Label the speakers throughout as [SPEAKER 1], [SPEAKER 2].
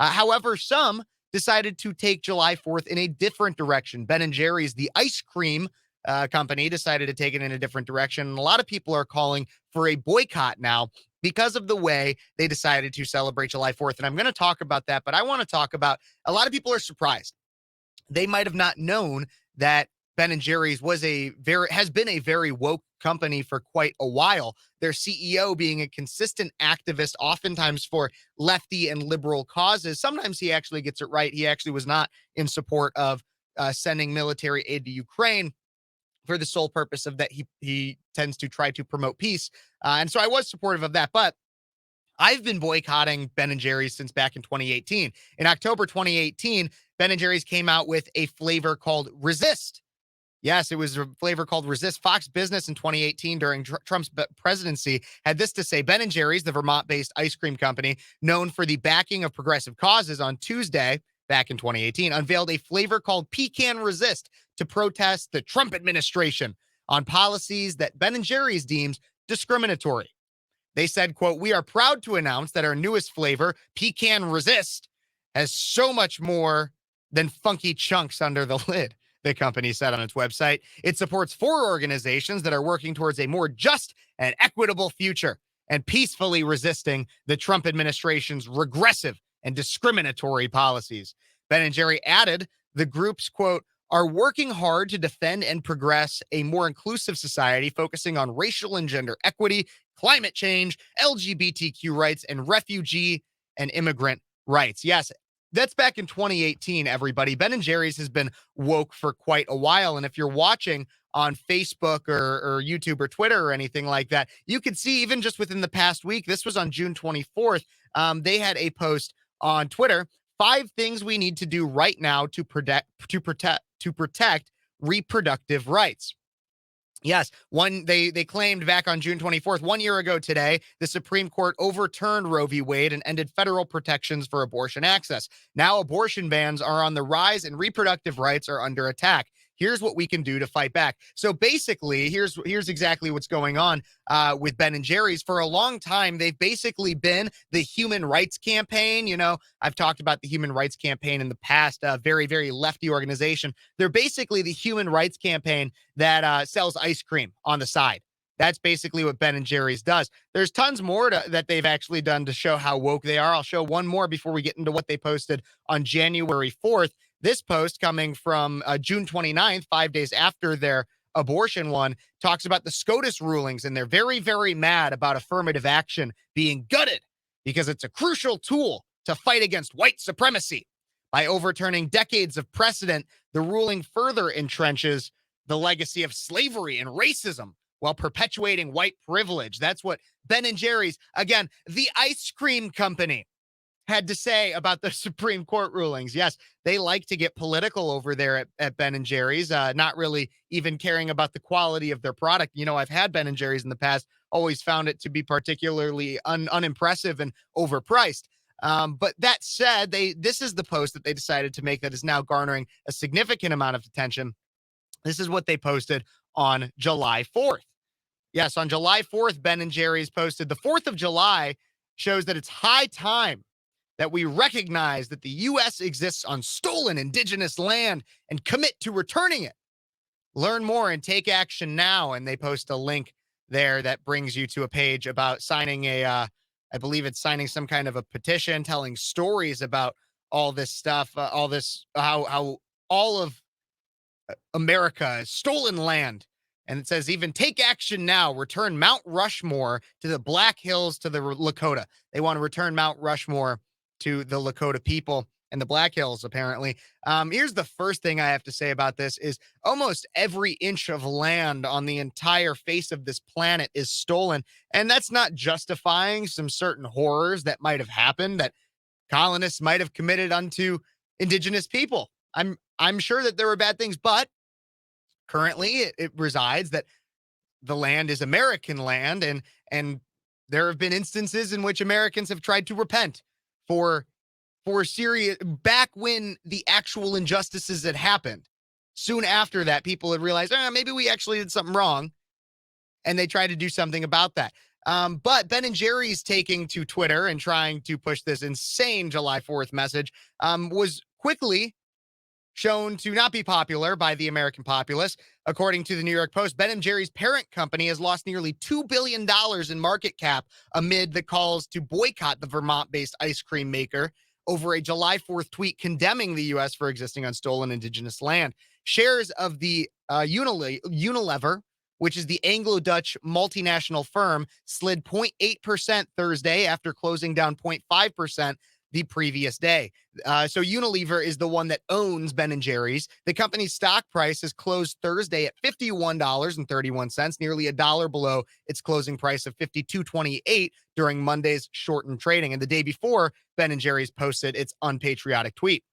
[SPEAKER 1] However, some decided to take July 4th in a different direction. Ben & Jerry's, the ice cream company, decided to take it in a different direction. And a lot of people are calling for a boycott now because of the way they decided to celebrate July 4th. And I'm going to talk about that, but I want to talk about, a lot of people are surprised. They might have not known that Ben & Jerry's has been a very woke company for quite a while. Their CEO being a consistent activist, oftentimes for lefty and liberal causes. Sometimes he actually gets it right. He actually was not in support of sending military aid to Ukraine for the sole purpose of that he tends to try to promote peace. And so I was supportive of that. But I've been boycotting Ben & Jerry's since back in 2018. In October 2018, Ben & Jerry's came out with a flavor called Resist. Yes, it was a flavor called Resist. Fox Business in 2018 during Trump's presidency had this to say: Ben & Jerry's, the Vermont-based ice cream company known for the backing of progressive causes, on Tuesday, back in 2018, unveiled a flavor called Pecan Resist to protest the Trump administration on policies that Ben & Jerry's deems discriminatory. They said, quote, "We are proud to announce that our newest flavor, Pecan Resist, has so much more than funky chunks under the lid," the company said on its website. It supports 4 organizations that are working towards a more just and equitable future and peacefully resisting the Trump administration's regressive and discriminatory policies. Ben & Jerry added the groups, quote, "are working hard to defend and progress a more inclusive society focusing on racial and gender equity, climate change, LGBTQ rights, and refugee and immigrant rights." Yes, that's back in 2018, everybody. Ben & Jerry's has been woke for quite a while. And if you're watching on Facebook or YouTube or Twitter or anything like that, you could see even just within the past week, this was on June 24th, they had a post on Twitter: 5 things we need to do right now to protect reproductive rights. Yes, they claimed back on June 24th, 1 year ago today, the Supreme Court overturned Roe v. Wade and ended federal protections for abortion access. Now abortion bans are on the rise and reproductive rights are under attack. Here's what we can do to fight back. So basically, here's exactly what's going on with Ben & Jerry's. For a long time, they've basically been the human rights campaign. You know, I've talked about the human rights campaign in the past, very, very lefty organization. They're basically the human rights campaign that sells ice cream on the side. That's basically what Ben & Jerry's does. There's tons more that they've actually done to show how woke they are. I'll show one more before we get into what they posted on January 4th. This post, coming from June 29th, 5 days after their abortion one, talks about the SCOTUS rulings, and they're very, very mad about affirmative action being gutted because it's a crucial tool to fight against white supremacy. By overturning decades of precedent, the ruling further entrenches the legacy of slavery and racism while perpetuating white privilege. That's what Ben & Jerry's, again, the ice cream company, had to say about the Supreme Court rulings. Yes, they like to get political over there at Ben & Jerry's, not really even caring about the quality of their product. You know, I've had Ben & Jerry's in the past, always found it to be particularly unimpressive and overpriced. But that said, this is the post that they decided to make that is now garnering a significant amount of attention. This is what they posted on July 4th. Yes, on July 4th, Ben & Jerry's posted, "The 4th of July shows that it's high time that we recognize that the U.S. exists on stolen indigenous land and commit to returning it. Learn more and take action now." And they post a link there that brings you to a page about signing I believe it's signing some kind of a petition, telling stories about all this stuff, how all of America is stolen land. And it says, even take action now, return Mount Rushmore to the Black Hills, to the Lakota. They want to return Mount Rushmore to the Lakota people and the Black Hills, apparently. Here's the first thing I have to say about this is almost every inch of land on the entire face of this planet is stolen. And that's not justifying some certain horrors that might have happened, that colonists might have committed unto indigenous people. I'm sure that there were bad things, but currently it resides that the land is American land, and there have been instances in which Americans have tried to repent for serious, back when the actual injustices had happened. Soon after that, people had realized, maybe we actually did something wrong, and they tried to do something about that. But Ben and Jerry's taking to Twitter and trying to push this insane July 4th message was quickly shown to not be popular by the American populace. According to the New York Post, Ben and Jerry's parent company has lost nearly $2 billion in market cap amid the calls to boycott the Vermont-based ice cream maker over a July 4th tweet condemning the U.S. for existing on stolen indigenous land. Shares of the Unilever, which is the Anglo-Dutch multinational firm, slid 0.8% Thursday after closing down 0.5% the previous day. So Unilever is the one that owns Ben and Jerry's. The company's stock price has closed Thursday at $51.31, nearly $1 below its closing price of $52.28 during Monday's shortened trading. And the day before, Ben and Jerry's posted its unpatriotic tweet.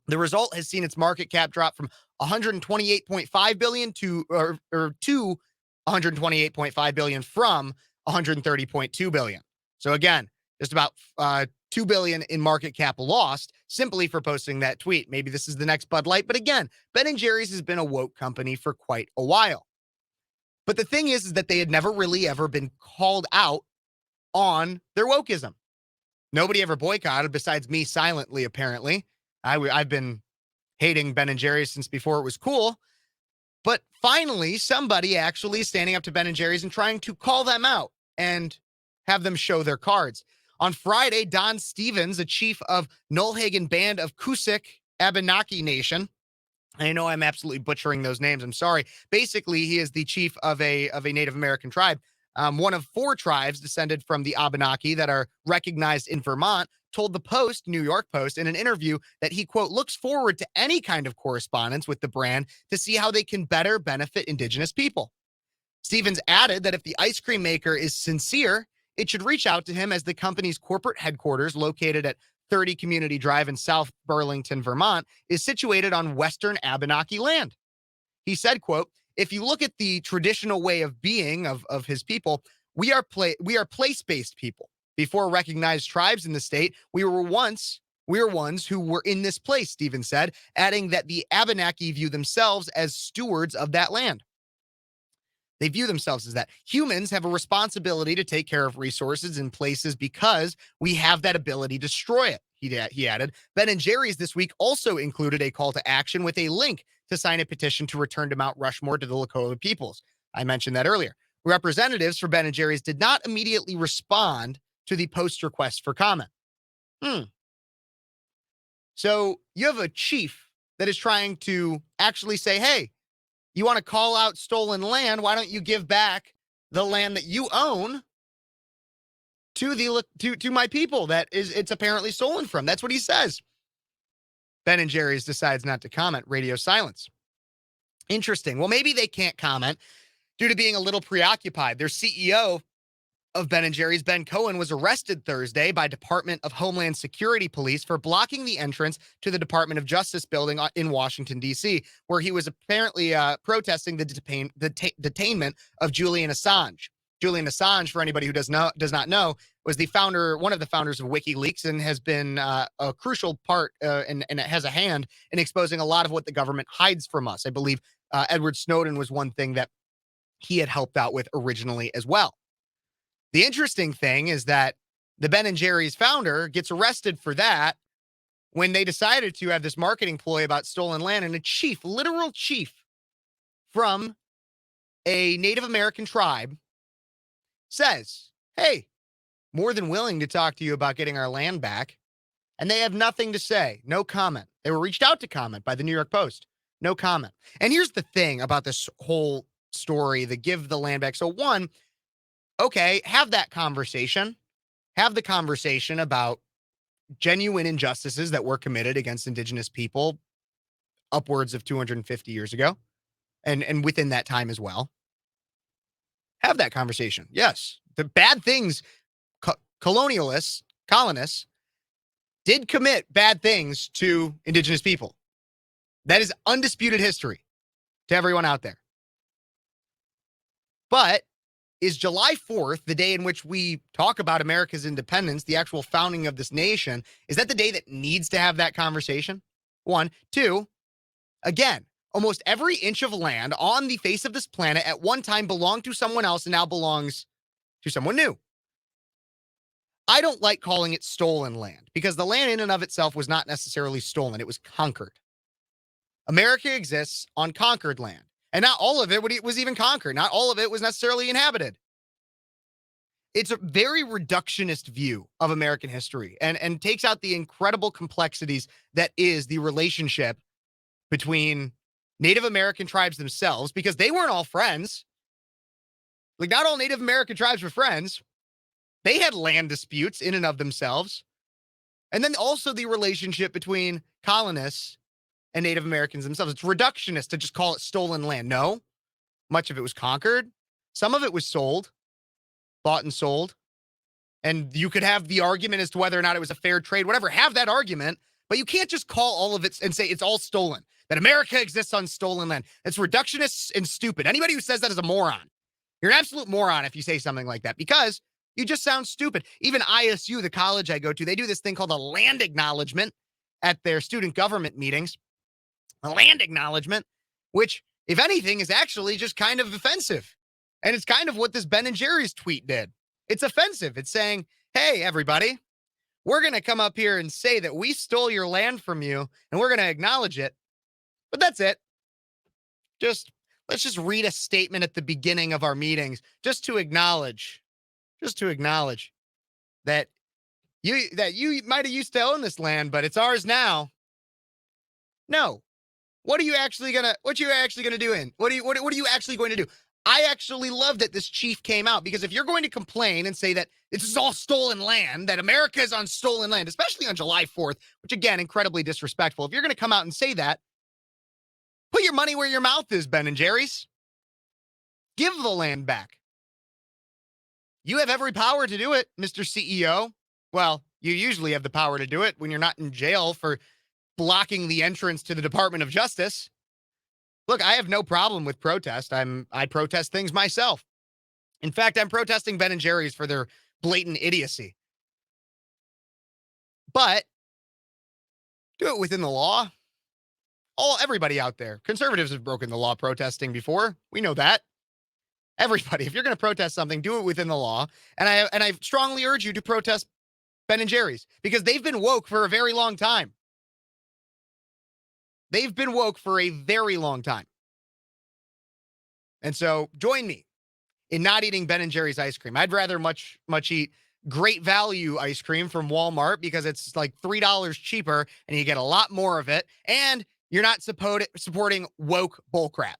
[SPEAKER 1] The result has seen its market cap drop from 128.5 billion to 128.5 billion from 130.2 billion. So again, just about 2 billion in market cap lost simply for posting that tweet. Maybe this is the next Bud Light, but again, Ben and Jerry's has been a woke company for quite a while. But the thing is that they had never really ever been called out on their wokeism. Nobody ever boycotted besides me silently, apparently. I've been hating Ben and Jerry's since before it was cool. But finally, somebody actually is standing up to Ben and Jerry's and trying to call them out and have them show their cards. On Friday, Don Stevens, a chief of Nulhagen Band of Kusik Abenaki Nation. I know I'm absolutely butchering those names. I'm sorry. Basically, he is the chief of a Native American tribe. One of 4 tribes descended from the Abenaki that are recognized in Vermont, told the Post, New York Post, in an interview that he, quote, looks forward to any kind of correspondence with the brand to see how they can better benefit Indigenous people. Stevens added that if the ice cream maker is sincere, it should reach out to him, as the company's corporate headquarters, located at 30 Community Drive in South Burlington, Vermont, is situated on Western Abenaki land. He said, quote, if you look at the traditional way of being of his people, we are place-based people. Before recognized tribes in the state, we were ones who were in this place, Stevens said, adding that the Abenaki view themselves as stewards of that land. They view themselves as that. Humans have a responsibility to take care of resources and places because we have that ability to destroy it, he added. Ben and Jerry's this week also included a call to action with a link to sign a petition to return to Mount Rushmore to the Lakota peoples. I mentioned that earlier. Representatives for Ben and Jerry's did not immediately respond to the Post request for comment. So you have a chief that is trying to actually say, hey, you want to call out stolen land? Why don't you give back the land that you own to my people that it's apparently stolen from? That's what he says. Ben and Jerry's decides not to comment. Radio silence. Interesting. Well, maybe they can't comment due to being a little preoccupied. Their CEO of Ben and Jerry's, Ben Cohen, was arrested Thursday by Department of Homeland Security police for blocking the entrance to the Department of Justice building in Washington, D.C., where he was apparently protesting the detainment of Julian Assange. Julian Assange, for anybody who does not know, was one of the founders of WikiLeaks, and has been a crucial part and has a hand in exposing a lot of what the government hides from us. I believe Edward Snowden was one thing that he had helped out with originally as well. The interesting thing is that the Ben and Jerry's founder gets arrested for that when they decided to have this marketing ploy about stolen land, and a literal chief from a Native American tribe says, hey, more than willing to talk to you about getting our land back. And they have nothing to say. No comment. They were reached out to comment by the New York Post. No comment. And here's the thing about this whole story, the give the land back. So one, okay, have that conversation. Have the conversation about genuine injustices that were committed against Indigenous people upwards of 250 years ago, and within that time as well. Have that conversation. Yes, the bad things, colonists did commit bad things to Indigenous people. That is undisputed history to everyone out there. But is July 4th, the day in which we talk about America's independence, the actual founding of this nation, is that the day that needs to have that conversation? One. Two, again, almost every inch of land on the face of this planet at one time belonged to someone else and now belongs to someone new. I don't like calling it stolen land because the land in and of itself was not necessarily stolen. It was conquered. America exists on conquered land. And not all of it was even conquered. Not all of it was necessarily inhabited. It's a very reductionist view of American history and takes out the incredible complexities that is the relationship between Native American tribes themselves, because they weren't all friends. Like, not all Native American tribes were friends. They had land disputes in and of themselves. And then also the relationship between colonists and Native Americans themselves. It's reductionist to just call it stolen land. No, much of it was conquered. Some of it was sold, bought and sold. And you could have the argument as to whether or not it was a fair trade, whatever, have that argument. But you can't just call all of it and say it's all stolen, that America exists on stolen land. It's reductionist and stupid. Anybody who says that is a moron. You're an absolute moron if you say something like that, because you just sound stupid. Even ISU, the college I go to, they do this thing called a land acknowledgement at their student government meetings. A land acknowledgement, which, if anything, is actually just kind of offensive. And it's kind of what this Ben and Jerry's tweet did. It's offensive. It's saying, hey, everybody, we're going to come up here and say that we stole your land from you, and we're going to acknowledge it. But that's it. Let's just read a statement at the beginning of our meetings just to acknowledge that you might have used to own this land, but it's ours now. No. What are you actually gonna do? What are you actually going to do? I actually love that this chief came out, because if you're going to complain and say that this is all stolen land, that America is on stolen land, especially on July 4th, which, again, incredibly disrespectful. If you're going to come out and say that, put your money where your mouth is, Ben and Jerry's. Give the land back. You have every power to do it, Mr. CEO. Well, you usually have the power to do it when you're not in jail for blocking the entrance to the Department of Justice. Look, I have no problem with protest. I protest things myself. In fact, I'm protesting Ben and Jerry's for their blatant idiocy. But do it within the law. Everybody out there. Conservatives have broken the law protesting before. We know that. Everybody, if you're going to protest something, do it within the law. And I strongly urge you to protest Ben and Jerry's, because they've been woke for a very long time. They've been woke for a very long time. And so join me in not eating Ben and Jerry's ice cream. I'd rather much eat Great Value ice cream from Walmart, because it's like $3 cheaper and you get a lot more of it. And you're not supporting woke bullcrap.